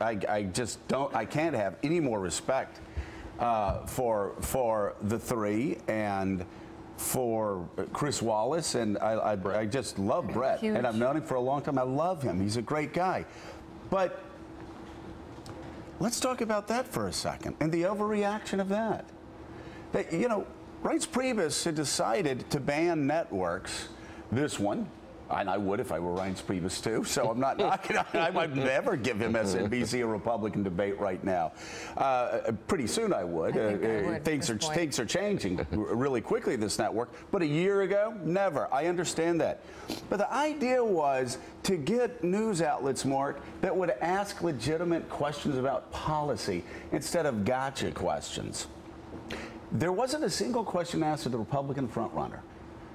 I just don't, I can't have any more respect for the three and for Chris Wallace, and I just love Brett. Huge. And I've known him for a long time. I love him. He's a great guy. But let's talk about that for a second and the overreaction of that. You know, Reince Priebus had decided to ban networks, this one, and I would if I were Reince Priebus too, so I'm not knocking on. I would never give him MSNBC a Republican debate right now. Pretty soon I would. Things are changing really quickly, this network. But a year ago, never. I understand that. But the idea was to get news outlets, Mark, that would ask legitimate questions about policy instead of gotcha questions. There wasn't a single question asked of the Republican frontrunner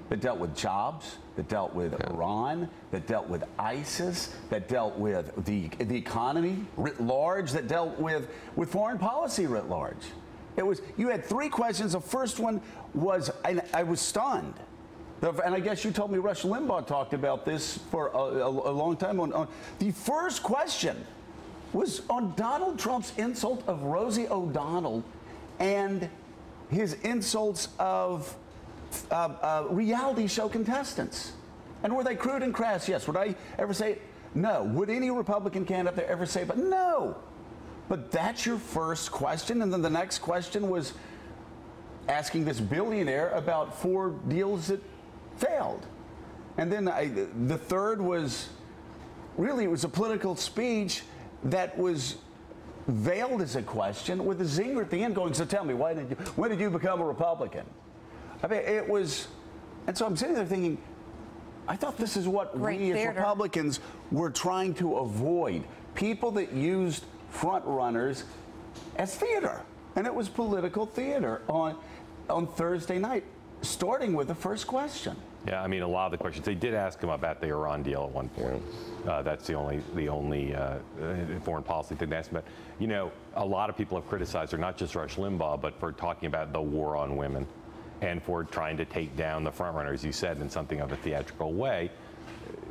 that dealt with jobs, that dealt with Iran, that dealt with ISIS, that dealt with the economy writ large, that dealt with foreign policy writ large. It was, you had three questions. The first one was, and I was stunned. And I guess you told me Rush Limbaugh talked about this for a long time. The first question was on Donald Trump's insult of Rosie O'Donnell and his insults of reality show contestants. And were they crude and crass? Yes. Would I ever say it? No. Would any Republican candidate there ever say it? But no. But that's your first question. And then the next question was asking this billionaire about 4 deals that failed. And then the third was, really, it was a political speech that was veiled as a question with a zinger at the end going, so tell me, when did you become a Republican? I mean, it was, and so I'm sitting there thinking, I thought this is what we as Republicans were trying to avoid. People that used front runners as theater. And it was political theater on Thursday night, starting with the first question. Yeah, I mean, a lot of the questions, they did ask him about the Iran deal at one point. That's the only foreign policy thing they asked him about. You know, a lot of people have criticized her, not just Rush Limbaugh, but for talking about the war on women and for trying to take down the frontrunner, as you said, in something of a theatrical way.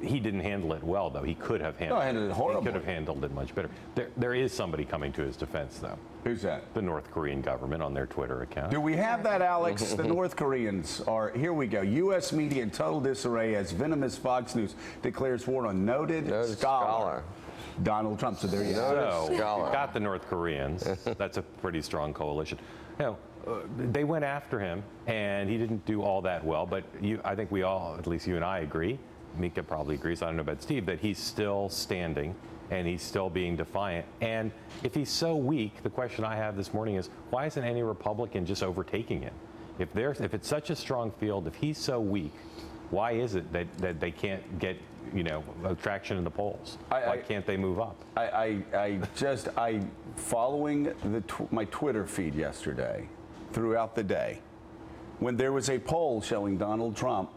He didn't handle it well, though. He could have handled it horribly. He could have handled it much better. There is somebody coming to his defense, though. Who's that? The North Korean government on their Twitter account. Do we have that, Alex? The North Koreans are, here we go. U.S. media in total disarray as venomous Fox News declares war on noted scholar Donald Trump. So there you go. So, got the North Koreans. That's a pretty strong coalition. You know, they went after him, and he didn't do all that well. But I think we all, at least you and I, agree. Mika probably agrees, I don't know about Steve, that he's still standing and he's still being defiant. And if he's so weak, the question I have this morning is, why isn't any Republican just overtaking him? If it's such a strong field, if he's so weak, why is it that they can't get, you know, traction in the polls? Why can't they move up? Following my Twitter feed yesterday, throughout the day, when there was a poll showing Donald Trump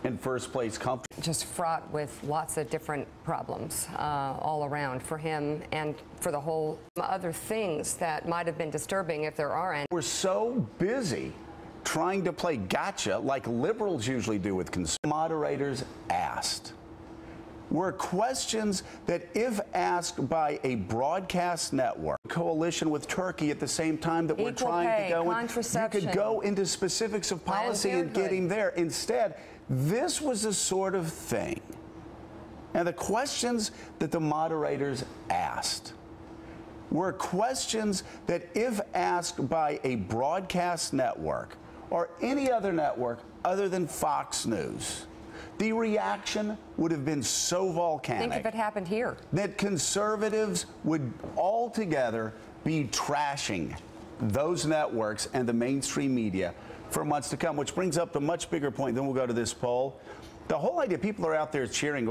in first place, just fraught with lots of different problems all around for him and for the whole other things that might have been disturbing if there are any. We're so busy trying to play gotcha like liberals usually do with conservatives. Moderators asked were questions that, if asked by a broadcast network, coalition with Turkey at the same time that we're trying to go in, you could go into specifics of policy and get him there. Instead, this was the sort of thing. And the questions that the moderators asked were questions that, if asked by a broadcast network or any other network other than Fox News, the reaction would have been so volcanic. Think if it happened here. That conservatives would altogether be trashing those networks and the mainstream media for months to come, which brings up the much bigger point. Then we'll go to this poll. The whole idea, people are out there cheering.